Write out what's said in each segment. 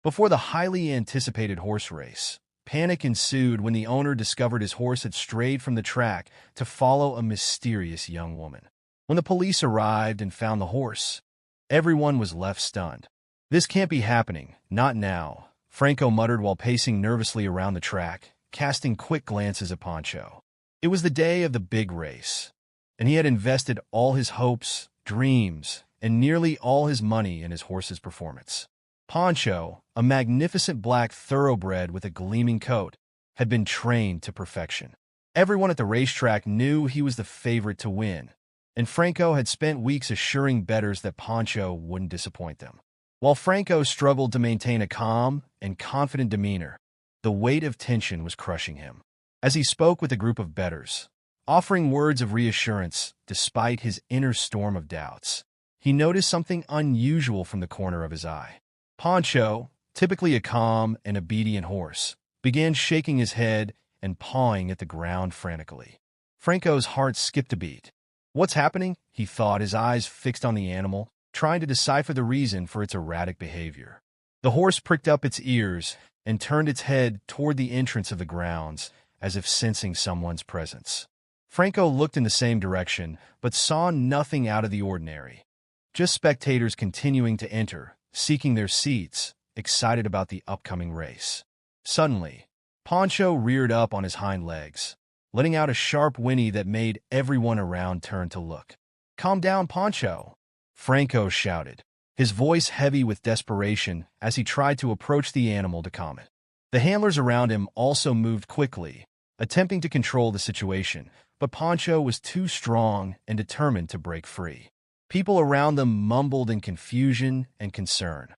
Before the highly anticipated horse race, panic ensued when the owner discovered his horse had strayed from the track to follow a mysterious young woman. When the police arrived and found the horse, everyone was left stunned. "This can't be happening, not now," Franco muttered while pacing nervously around the track, casting quick glances at Pancho. It was the day of the big race, and he had invested all his hopes, dreams, and nearly all his money in his horse's performance. Pancho, a magnificent black thoroughbred with a gleaming coat, had been trained to perfection. Everyone at the racetrack knew he was the favorite to win, and Franco had spent weeks assuring bettors that Pancho wouldn't disappoint them. While Franco struggled to maintain a calm and confident demeanor, the weight of tension was crushing him. As he spoke with a group of bettors, offering words of reassurance despite his inner storm of doubts, he noticed something unusual from the corner of his eye. Pancho, typically a calm and obedient horse, began shaking his head and pawing at the ground frantically. Franco's heart skipped a beat. "What's happening?" he thought, his eyes fixed on the animal, trying to decipher the reason for its erratic behavior. The horse pricked up its ears and turned its head toward the entrance of the grounds, as if sensing someone's presence. Franco looked in the same direction, but saw nothing out of the ordinary. Just spectators continuing to enter, seeking their seats, excited about the upcoming race. Suddenly, Pancho reared up on his hind legs, letting out a sharp whinny that made everyone around turn to look. "Calm down, Pancho," Franco shouted, his voice heavy with desperation as he tried to approach the animal to calm it. The handlers around him also moved quickly, attempting to control the situation, but Pancho was too strong and determined to break free. People around them mumbled in confusion and concern,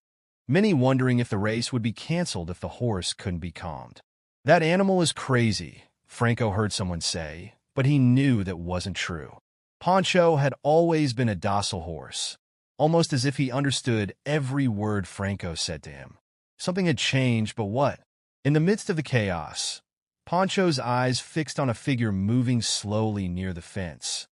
many wondering if the race would be canceled if the horse couldn't be calmed. "That animal is crazy," Franco heard someone say, but he knew that wasn't true. Pancho had always been a docile horse, almost as if he understood every word Franco said to him. Something had changed, but what? In the midst of the chaos, Pancho's eyes fixed on a figure moving slowly near the fence.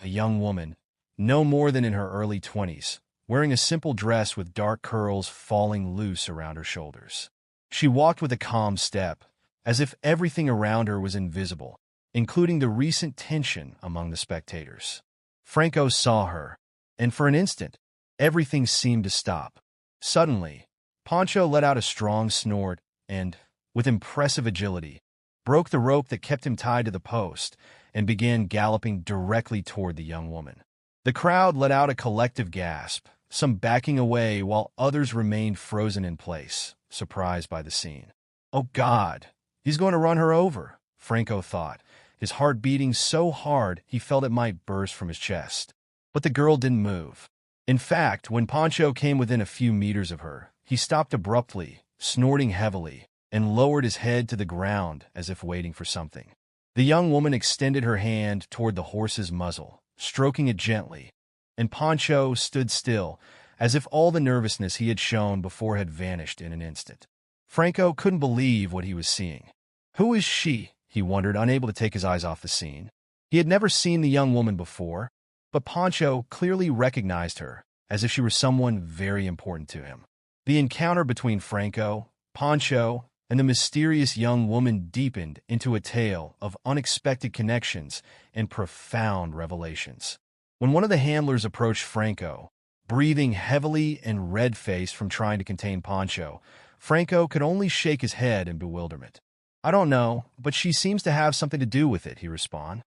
A young woman, no more than in her early 20s, wearing a simple dress with dark curls falling loose around her shoulders. She walked with a calm step, as if everything around her was invisible, including the recent tension among the spectators. Franco saw her, and for an instant, everything seemed to stop. Suddenly, Pancho let out a strong snort and, with impressive agility, broke the rope that kept him tied to the post and began galloping directly toward the young woman. The crowd let out a collective gasp, some backing away while others remained frozen in place, surprised by the scene. "Oh God, he's going to run her over," Franco thought, his heart beating so hard he felt it might burst from his chest. But the girl didn't move. In fact, when Pancho came within a few meters of her, he stopped abruptly, snorting heavily, and lowered his head to the ground as if waiting for something. The young woman extended her hand toward the horse's muzzle, stroking it gently, and Pancho stood still, as if all the nervousness he had shown before had vanished in an instant. Franco couldn't believe what he was seeing. Who is she? He wondered, unable to take his eyes off the scene. He had never seen the young woman before, but Pancho clearly recognized her, as if she were someone very important to him. The encounter between Franco, Pancho, and the mysterious young woman deepened into a tale of unexpected connections and profound revelations. When one of the handlers approached Franco, breathing heavily and red-faced from trying to contain Pancho, Franco could only shake his head in bewilderment. "I don't know, but she seems to have something to do with it," he responded.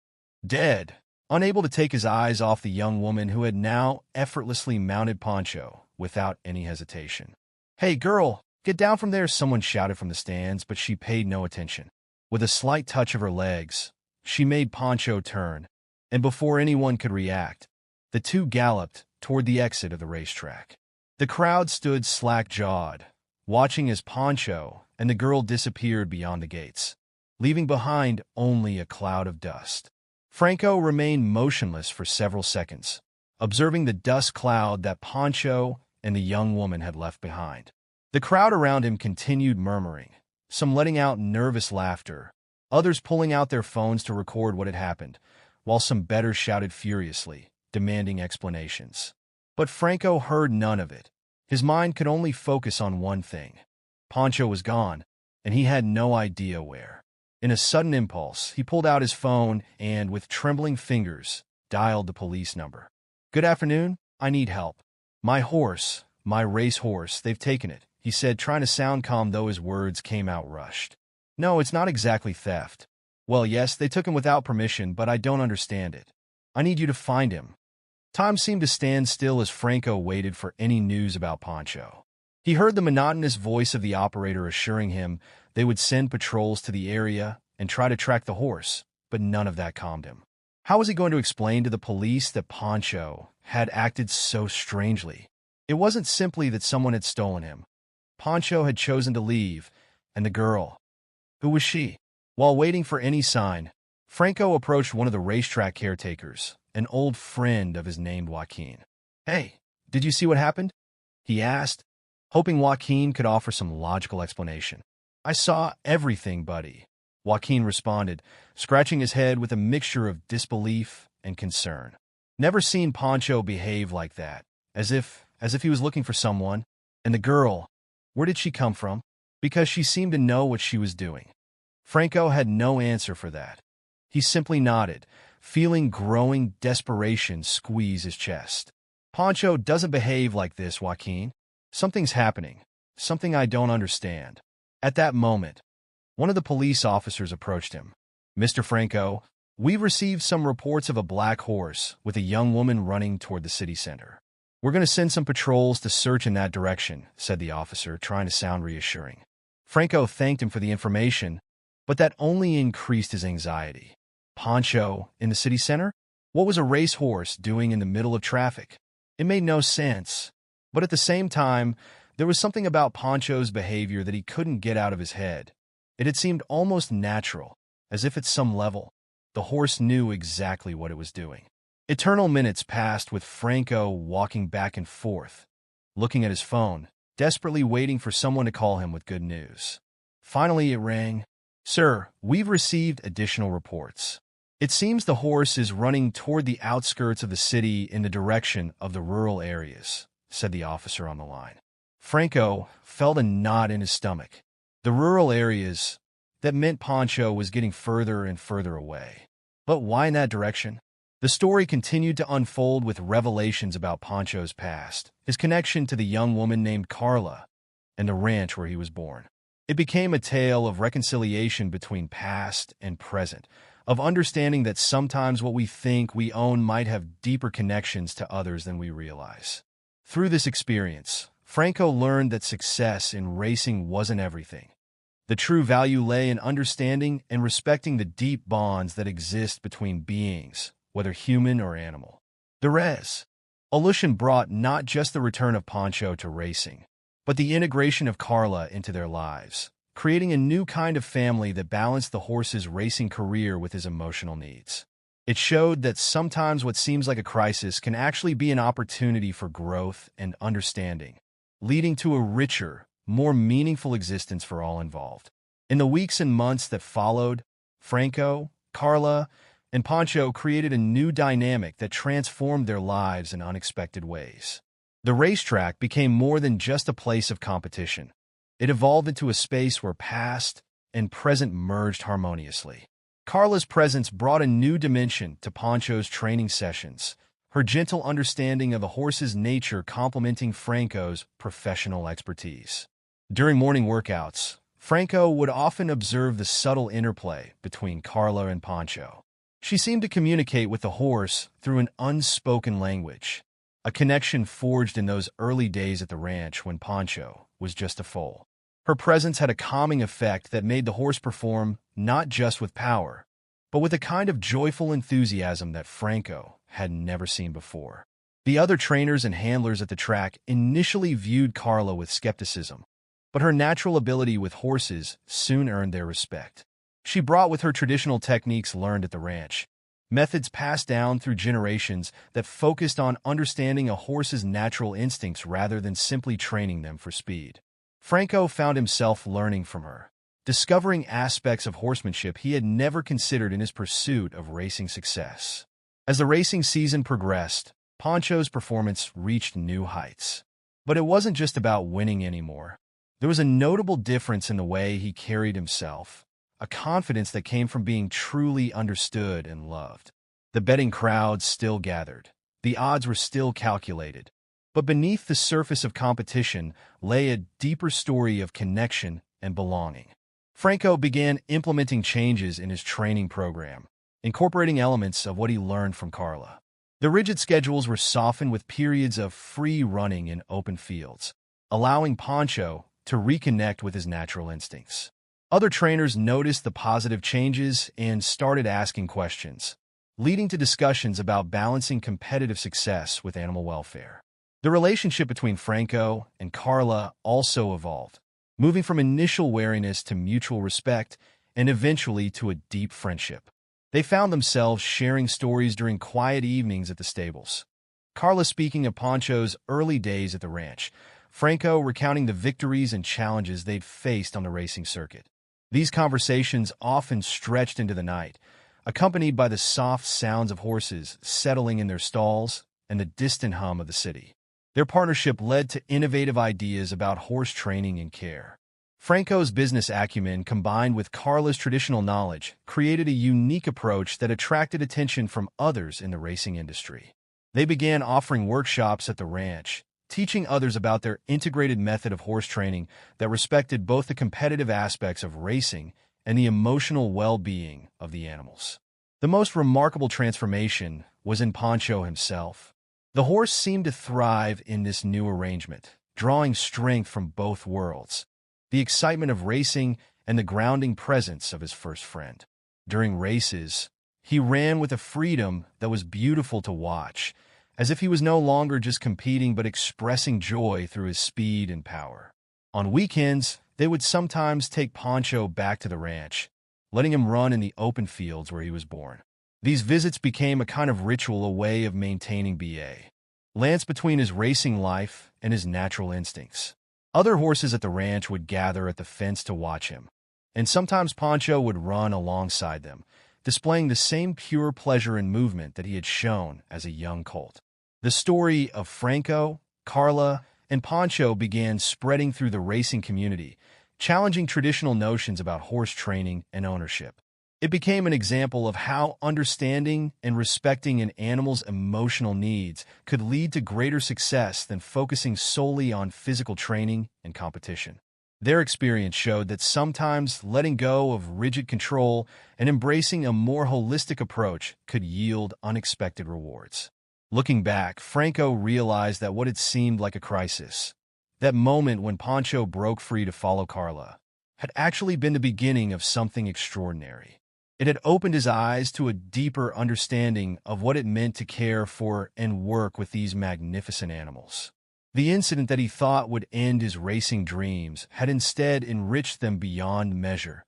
Dead, unable to take his eyes off the young woman who had now effortlessly mounted Pancho without any hesitation. "Hey, girl, get down from there," someone shouted from the stands, but she paid no attention. With a slight touch of her legs, she made Pancho turn, and before anyone could react, the two galloped toward the exit of the racetrack. The crowd stood slack-jawed, watching as Pancho and the girl disappeared beyond the gates, leaving behind only a cloud of dust. Franco remained motionless for several seconds, observing the dust cloud that Pancho and the young woman had left behind. The crowd around him continued murmuring, some letting out nervous laughter, others pulling out their phones to record what had happened, while some bettors shouted furiously, demanding explanations. But Franco heard none of it. His mind could only focus on one thing: Pancho was gone, and he had no idea where. In a sudden impulse, he pulled out his phone and, with trembling fingers, dialed the police number. "Good afternoon. I need help. My horse, my race horse, they've taken it," he said, trying to sound calm though his words came out rushed. "No, it's not exactly theft. Well, yes, they took him without permission, but I don't understand it. I need you to find him." Time seemed to stand still as Franco waited for any news about Pancho. He heard the monotonous voice of the operator assuring him they would send patrols to the area and try to track the horse, but none of that calmed him. How was he going to explain to the police that Pancho had acted so strangely? It wasn't simply that someone had stolen him. Pancho had chosen to leave, and the girl, who was she? While waiting for any sign, Franco approached one of the racetrack caretakers, an old friend of his named Joaquin. "Hey, did you see what happened?" he asked, hoping Joaquin could offer some logical explanation. "I saw everything, buddy," Joaquin responded, scratching his head with a mixture of disbelief and concern. Never seen Pancho behave like that, as if he was looking for someone. And the girl, where did she come from? Because she seemed to know what she was doing. Franco had no answer for that. He simply nodded, feeling growing desperation squeeze his chest. "Pancho doesn't behave like this, Joaquin. Something's happening. Something I don't understand." At that moment, one of the police officers approached him. "Mr. Franco, we've received some reports of a black horse with a young woman running toward the city center. We're going to send some patrols to search in that direction," said the officer, trying to sound reassuring. Franco thanked him for the information, but that only increased his anxiety. Pancho in the city center? What was a racehorse doing in the middle of traffic? It made no sense. But at the same time, there was something about Pancho's behavior that he couldn't get out of his head. It had seemed almost natural, as if at some level, the horse knew exactly what it was doing. Eternal minutes passed with Franco walking back and forth, looking at his phone, desperately waiting for someone to call him with good news. Finally it rang. "Sir, we've received additional reports. It seems the horse is running toward the outskirts of the city in the direction of the rural areas," said the officer on the line. Franco felt a knot in his stomach. The rural areas, that meant Pancho was getting further and further away. But why in that direction? The story continued to unfold with revelations about Pancho's past, his connection to the young woman named Carla, and the ranch where he was born. It became a tale of reconciliation between past and present, of understanding that sometimes what we think we own might have deeper connections to others than we realize. Through this experience, Franco learned that success in racing wasn't everything. The true value lay in understanding and respecting the deep bonds that exist between beings, whether human or animal. The Resolution brought not just the return of Pancho to racing, but the integration of Carla into their lives, creating a new kind of family that balanced the horse's racing career with his emotional needs. It showed that sometimes what seems like a crisis can actually be an opportunity for growth and understanding, leading to a richer, more meaningful existence for all involved. In the weeks and months that followed, Franco, Carla, and Pancho created a new dynamic that transformed their lives in unexpected ways. The racetrack became more than just a place of competition. It evolved into a space where past and present merged harmoniously. Carla's presence brought a new dimension to Pancho's training sessions, her gentle understanding of a horse's nature complementing Franco's professional expertise. During morning workouts, Franco would often observe the subtle interplay between Carla and Pancho. She seemed to communicate with the horse through an unspoken language, a connection forged in those early days at the ranch when Pancho was just a foal. Her presence had a calming effect that made the horse perform not just with power, but with a kind of joyful enthusiasm that Franco had never seen before. The other trainers and handlers at the track initially viewed Carla with skepticism, but her natural ability with horses soon earned their respect. She brought with her traditional techniques learned at the ranch, methods passed down through generations that focused on understanding a horse's natural instincts rather than simply training them for speed. Franco found himself learning from her, discovering aspects of horsemanship he had never considered in his pursuit of racing success. As the racing season progressed, Pancho's performance reached new heights. But it wasn't just about winning anymore. There was a notable difference in the way he carried himself, a confidence that came from being truly understood and loved. The betting crowds still gathered. The odds were still calculated. But beneath the surface of competition lay a deeper story of connection and belonging. Franco began implementing changes in his training program, incorporating elements of what he learned from Carla. The rigid schedules were softened with periods of free running in open fields, allowing Pancho to reconnect with his natural instincts. Other trainers noticed the positive changes and started asking questions, leading to discussions about balancing competitive success with animal welfare. The relationship between Franco and Carla also evolved, moving from initial wariness to mutual respect and eventually to a deep friendship. They found themselves sharing stories during quiet evenings at the stables. Carla speaking of Pancho's early days at the ranch, Franco recounting the victories and challenges they'd faced on the racing circuit. These conversations often stretched into the night, accompanied by the soft sounds of horses settling in their stalls and the distant hum of the city. Their partnership led to innovative ideas about horse training and care. Franco's business acumen combined with Carla's traditional knowledge created a unique approach that attracted attention from others in the racing industry. They began offering workshops at the ranch, teaching others about their integrated method of horse training that respected both the competitive aspects of racing and the emotional well-being of the animals. The most remarkable transformation was in Pancho himself. The horse seemed to thrive in this new arrangement, drawing strength from both worlds, the excitement of racing and the grounding presence of his first friend. During races, he ran with a freedom that was beautiful to watch, as if he was no longer just competing but expressing joy through his speed and power. On weekends, they would sometimes take Pancho back to the ranch, letting him run in the open fields where he was born. These visits became a kind of ritual, a way of maintaining balance between his racing life and his natural instincts. Other horses at the ranch would gather at the fence to watch him, and sometimes Pancho would run alongside them, displaying the same pure pleasure and movement that he had shown as a young colt. The story of Franco, Carla, and Pancho began spreading through the racing community, challenging traditional notions about horse training and ownership. It became an example of how understanding and respecting an animal's emotional needs could lead to greater success than focusing solely on physical training and competition. Their experience showed that sometimes letting go of rigid control and embracing a more holistic approach could yield unexpected rewards. Looking back, Franco realized that what had seemed like a crisis, that moment when Pancho broke free to follow Carla, had actually been the beginning of something extraordinary. It had opened his eyes to a deeper understanding of what it meant to care for and work with these magnificent animals. The incident that he thought would end his racing dreams had instead enriched them beyond measure,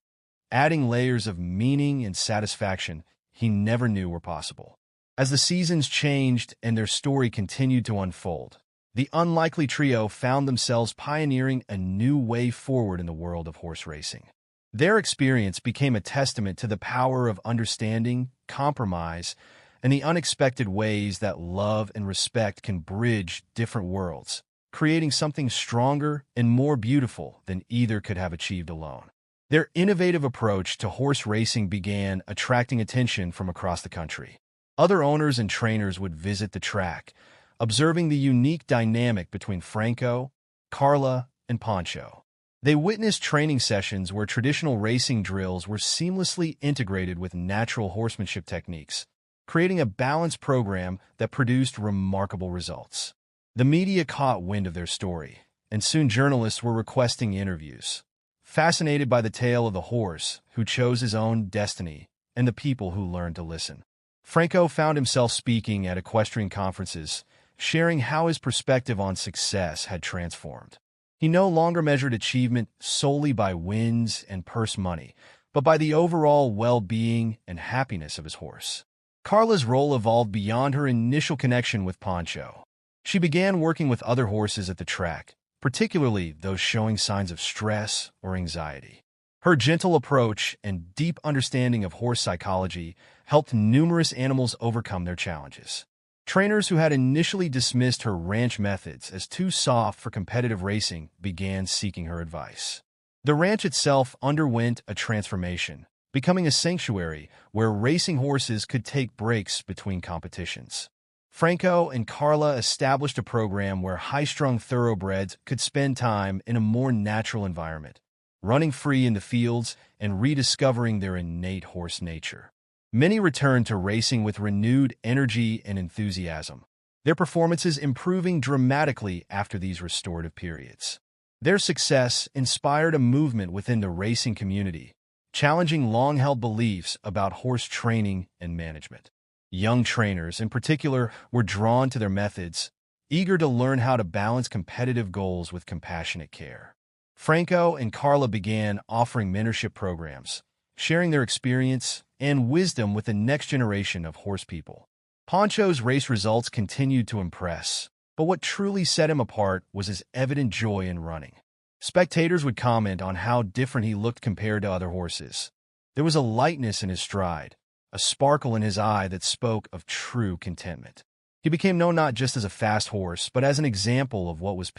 adding layers of meaning and satisfaction he never knew were possible. As the seasons changed and their story continued to unfold, the unlikely trio found themselves pioneering a new way forward in the world of horse racing. Their experience became a testament to the power of understanding, compromise, and the unexpected ways that love and respect can bridge different worlds, creating something stronger and more beautiful than either could have achieved alone. Their innovative approach to horse racing began attracting attention from across the country. Other owners and trainers would visit the track, observing the unique dynamic between Franco, Carla, and Pancho. They witnessed training sessions where traditional racing drills were seamlessly integrated with natural horsemanship techniques, creating a balanced program that produced remarkable results. The media caught wind of their story, and soon journalists were requesting interviews, fascinated by the tale of the horse who chose his own destiny and the people who learned to listen. Franco found himself speaking at equestrian conferences, sharing how his perspective on success had transformed. He no longer measured achievement solely by wins and purse money, but by the overall well-being and happiness of his horse. Carla's role evolved beyond her initial connection with Pancho. She began working with other horses at the track, particularly those showing signs of stress or anxiety. Her gentle approach and deep understanding of horse psychology helped numerous animals overcome their challenges. Trainers who had initially dismissed her ranch methods as too soft for competitive racing began seeking her advice. The ranch itself underwent a transformation, becoming a sanctuary where racing horses could take breaks between competitions. Franco and Carla established a program where high-strung thoroughbreds could spend time in a more natural environment, running free in the fields and rediscovering their innate horse nature. Many returned to racing with renewed energy and enthusiasm, their performances improving dramatically after these restorative periods. Their success inspired a movement within the racing community, challenging long-held beliefs about horse training and management. Young trainers, in particular, were drawn to their methods, eager to learn how to balance competitive goals with compassionate care. Franco and Carla began offering mentorship programs, sharing their experience and wisdom with the next generation of horse people. Pancho's race results continued to impress, but what truly set him apart was his evident joy in running. Spectators would comment on how different he looked compared to other horses. There was a lightness in his stride, a sparkle in his eye that spoke of true contentment. He became known not just as a fast horse, but as an example of what was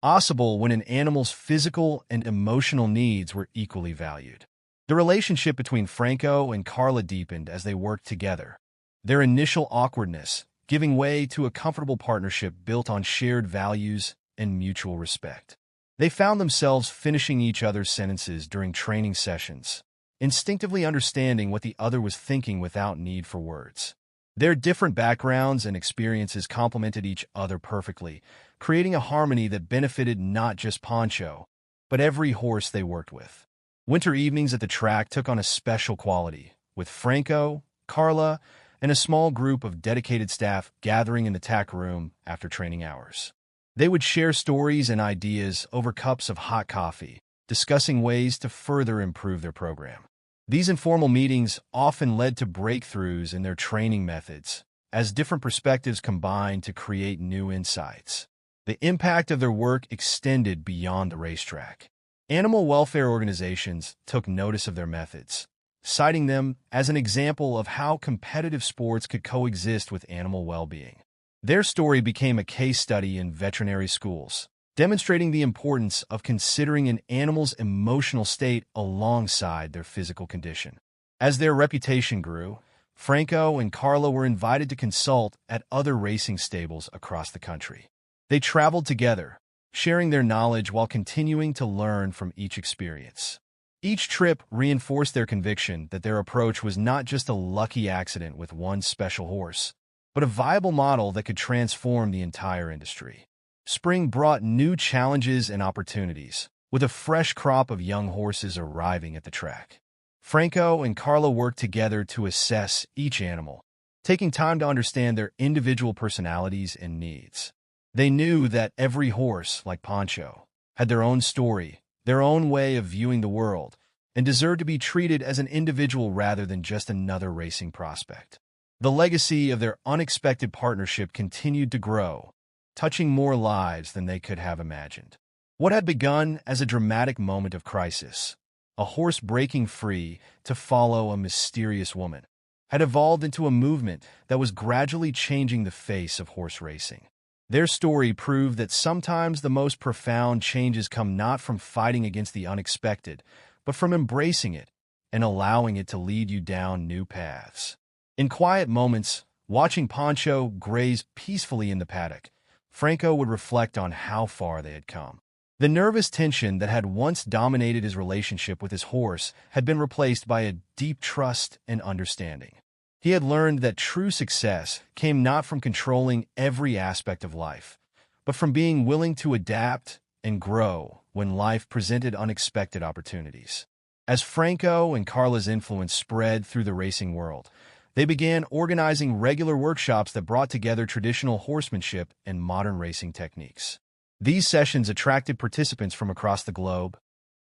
possible when an animal's physical and emotional needs were equally valued. The relationship between Franco and Carla deepened as they worked together, their initial awkwardness giving way to a comfortable partnership built on shared values and mutual respect. They found themselves finishing each other's sentences during training sessions, instinctively understanding what the other was thinking without need for words. Their different backgrounds and experiences complemented each other perfectly, creating a harmony that benefited not just Pancho, but every horse they worked with. Winter evenings at the track took on a special quality, with Franco, Carla, and a small group of dedicated staff gathering in the tack room after training hours. They would share stories and ideas over cups of hot coffee, discussing ways to further improve their program. These informal meetings often led to breakthroughs in their training methods, as different perspectives combined to create new insights. The impact of their work extended beyond the racetrack. Animal welfare organizations took notice of their methods, citing them as an example of how competitive sports could coexist with animal well-being. Their story became a case study in veterinary schools, demonstrating the importance of considering an animal's emotional state alongside their physical condition. As their reputation grew, Franco and Carla were invited to consult at other racing stables across the country. They traveled together, sharing their knowledge while continuing to learn from each experience. Each trip reinforced their conviction that their approach was not just a lucky accident with one special horse, but a viable model that could transform the entire industry. Spring brought new challenges and opportunities, with a fresh crop of young horses arriving at the track. Franco and Carla worked together to assess each animal, taking time to understand their individual personalities and needs. They knew that every horse, like Pancho, had their own story, their own way of viewing the world, and deserved to be treated as an individual rather than just another racing prospect. The legacy of their unexpected partnership continued to grow, touching more lives than they could have imagined. What had begun as a dramatic moment of crisis, a horse breaking free to follow a mysterious woman, had evolved into a movement that was gradually changing the face of horse racing. Their story proved that sometimes the most profound changes come not from fighting against the unexpected, but from embracing it and allowing it to lead you down new paths. In quiet moments, watching Pancho graze peacefully in the paddock, Franco would reflect on how far they had come. The nervous tension that had once dominated his relationship with his horse had been replaced by a deep trust and understanding. He had learned that true success came not from controlling every aspect of life, but from being willing to adapt and grow when life presented unexpected opportunities. As Franco and Carla's influence spread through the racing world, they began organizing regular workshops that brought together traditional horsemanship and modern racing techniques. These sessions attracted participants from across the globe,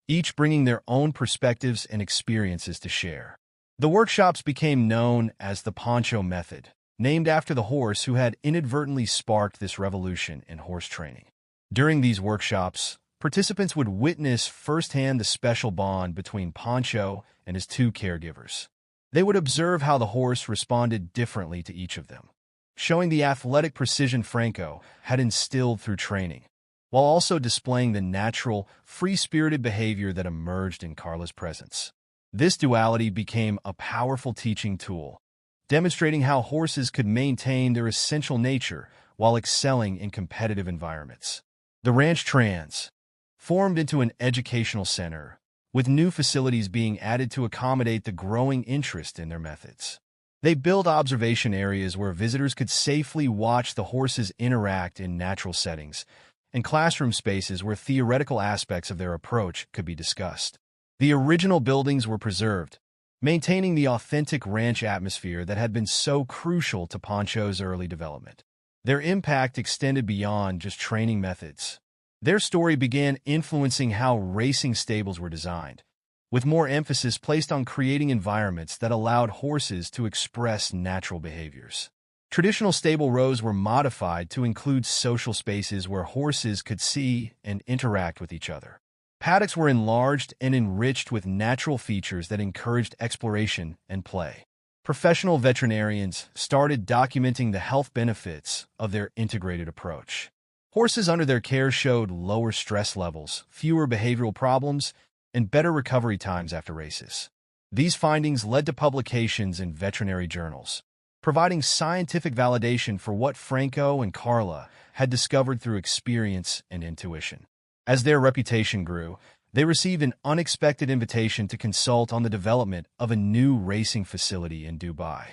each bringing their own perspectives and experiences to share. The workshops became known as the Pancho Method, named after the horse who had inadvertently sparked this revolution in horse training. During these workshops, participants would witness firsthand the special bond between Pancho and his two caregivers. They would observe how the horse responded differently to each of them, showing the athletic precision Franco had instilled through training, while also displaying the natural, free-spirited behavior that emerged in Carla's presence. This duality became a powerful teaching tool, demonstrating how horses could maintain their essential nature while excelling in competitive environments. The Ranch transformed into an educational center, with new facilities being added to accommodate the growing interest in their methods. They built observation areas where visitors could safely watch the horses interact in natural settings, and classroom spaces where theoretical aspects of their approach could be discussed. The original buildings were preserved, maintaining the authentic ranch atmosphere that had been so crucial to Pancho's early development. Their impact extended beyond just training methods. Their story began influencing how racing stables were designed, with more emphasis placed on creating environments that allowed horses to express natural behaviors. Traditional stable rows were modified to include social spaces where horses could see and interact with each other. Paddocks were enlarged and enriched with natural features that encouraged exploration and play. Professional veterinarians started documenting the health benefits of their integrated approach. Horses under their care showed lower stress levels, fewer behavioral problems, and better recovery times after races. These findings led to publications in veterinary journals, providing scientific validation for what Franco and Carla had discovered through experience and intuition. As their reputation grew, they received an unexpected invitation to consult on the development of a new racing facility in Dubai.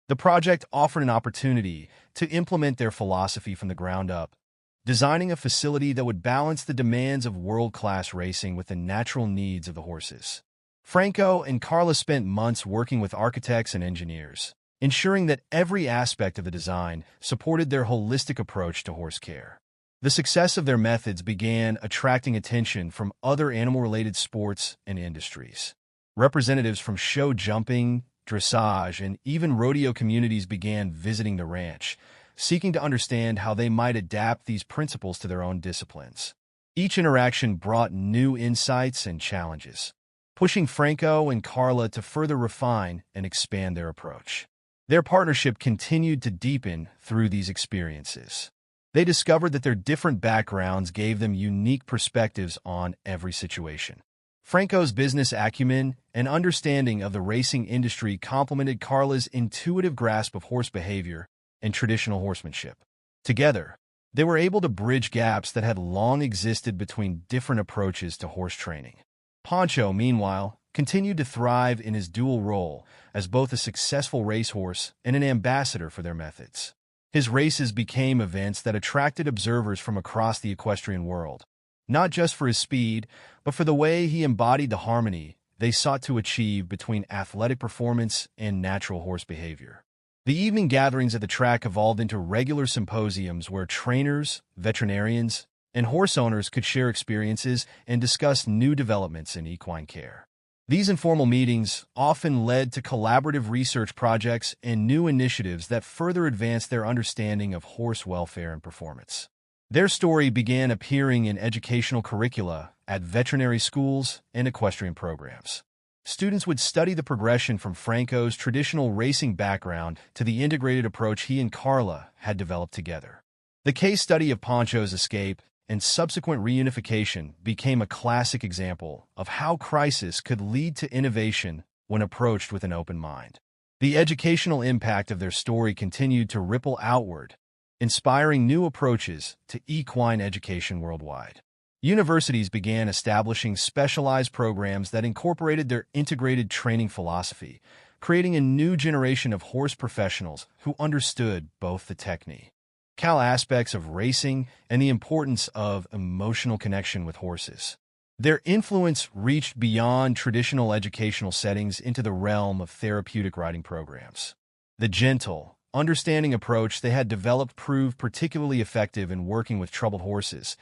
The project offered an opportunity to implement their philosophy from the ground up, designing a facility that would balance the demands of world-class racing with the natural needs of the horses. Franco and Carla spent months working with architects and engineers, ensuring that every aspect of the design supported their holistic approach to horse care. The success of their methods began attracting attention from other animal-related sports and industries. Representatives from show jumping, dressage, and even rodeo communities began visiting the ranch, seeking to understand how they might adapt these principles to their own disciplines. Each interaction brought new insights and challenges, pushing Franco and Carla to further refine and expand their approach. Their partnership continued to deepen through these experiences. They discovered that their different backgrounds gave them unique perspectives on every situation. Franco's business acumen and understanding of the racing industry complemented Carla's intuitive grasp of horse behavior and traditional horsemanship. Together, they were able to bridge gaps that had long existed between different approaches to horse training. Pancho, meanwhile, continued to thrive in his dual role as both a successful racehorse and an ambassador for their methods. His races became events that attracted observers from across the equestrian world, not just for his speed, but for the way he embodied the harmony they sought to achieve between athletic performance and natural horse behavior. The evening gatherings at the track evolved into regular symposiums where trainers, veterinarians, and horse owners could share experiences and discuss new developments in equine care. These informal meetings often led to collaborative research projects and new initiatives that further advanced their understanding of horse welfare and performance. Their story began appearing in educational curricula at veterinary schools and equestrian programs. Students would study the progression from Franco's traditional racing background to the integrated approach he and Carla had developed together. The case study of Pancho's escape and subsequent reunification became a classic example of how crisis could lead to innovation when approached with an open mind. The educational impact of their story continued to ripple outward, inspiring new approaches to equine education worldwide. Universities began establishing specialized programs that incorporated their integrated training philosophy, creating a new generation of horse professionals who understood both the technical aspects of racing and the importance of emotional connection with horses. Their influence reached beyond traditional educational settings into the realm of therapeutic riding programs. The gentle, understanding approach they had developed proved particularly effective in working with troubled horses,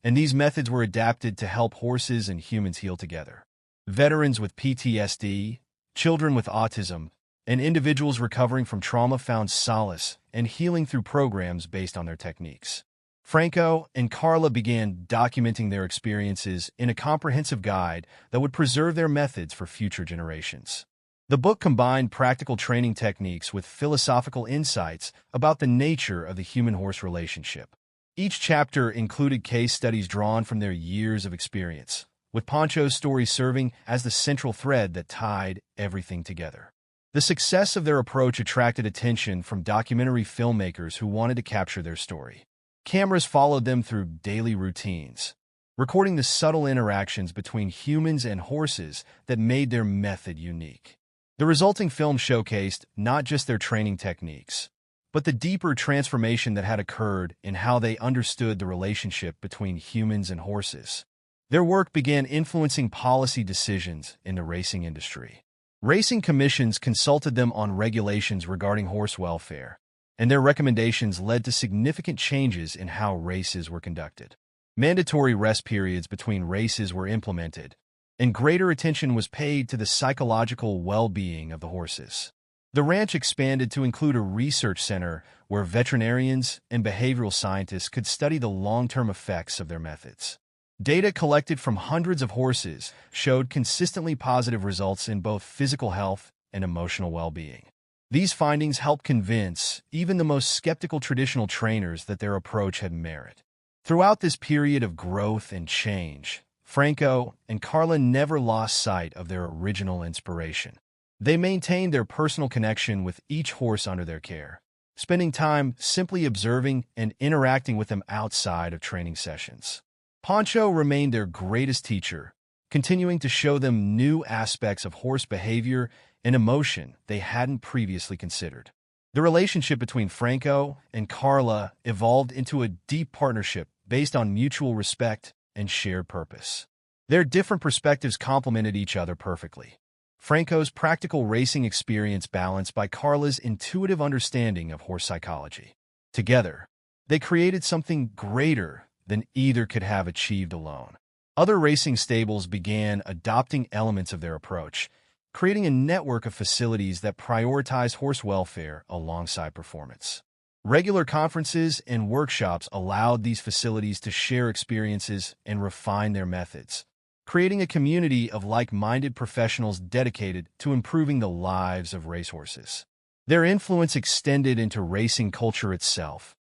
and these methods were adapted to help horses and humans heal together. Veterans with PTSD, children with autism, and individuals recovering from trauma found solace and healing through programs based on their techniques. Franco and Carla began documenting their experiences in a comprehensive guide that would preserve their methods for future generations. The book combined practical training techniques with philosophical insights about the nature of the human-horse relationship. Each chapter included case studies drawn from their years of experience, with Pancho's story serving as the central thread that tied everything together. The success of their approach attracted attention from documentary filmmakers who wanted to capture their story. Cameras followed them through daily routines, recording the subtle interactions between humans and horses that made their method unique. The resulting film showcased not just their training techniques, but the deeper transformation that had occurred in how they understood the relationship between humans and horses. Their work began influencing policy decisions in the racing industry. Racing commissions consulted them on regulations regarding horse welfare, and their recommendations led to significant changes in how races were conducted. Mandatory rest periods between races were implemented, and greater attention was paid to the psychological well-being of the horses. The ranch expanded to include a research center where veterinarians and behavioral scientists could study the long-term effects of their methods. Data collected from hundreds of horses showed consistently positive results in both physical health and emotional well-being. These findings helped convince even the most skeptical traditional trainers that their approach had merit. Throughout this period of growth and change, Franco and Carla never lost sight of their original inspiration. They maintained their personal connection with each horse under their care, spending time simply observing and interacting with them outside of training sessions. Pancho remained their greatest teacher, continuing to show them new aspects of horse behavior and emotion they hadn't previously considered. The relationship between Franco and Carla evolved into a deep partnership based on mutual respect and shared purpose. Their different perspectives complemented each other perfectly. Franco's practical racing experience balanced by Carla's intuitive understanding of horse psychology. Together, they created something greater than either could have achieved alone. Other racing stables began adopting elements of their approach, creating a network of facilities that prioritize horse welfare alongside performance. Regular conferences and workshops allowed these facilities to share experiences and refine their methods, creating a community of like-minded professionals dedicated to improving the lives of racehorses. Their influence extended into racing culture itself,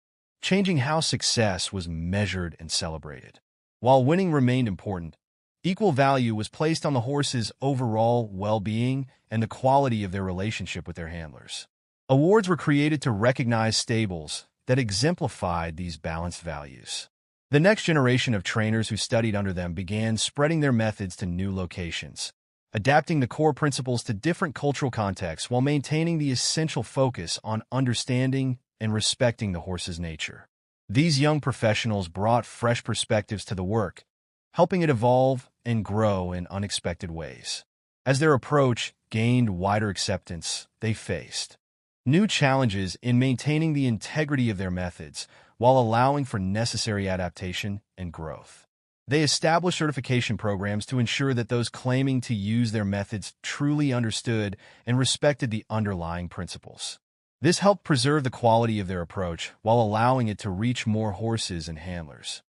changing how success was measured and celebrated. While winning remained important, equal value was placed on the horse's overall well-being and the quality of their relationship with their handlers. Awards were created to recognize stables that exemplified these balanced values. The next generation of trainers who studied under them began spreading their methods to new locations, adapting the core principles to different cultural contexts while maintaining the essential focus on understanding and respecting the horse's nature. These young professionals brought fresh perspectives to the work, helping it evolve and grow in unexpected ways. As their approach gained wider acceptance, they faced new challenges in maintaining the integrity of their methods while allowing for necessary adaptation and growth. They established certification programs to ensure that those claiming to use their methods truly understood and respected the underlying principles. This helped preserve the quality of their approach while allowing it to reach more horses and handlers.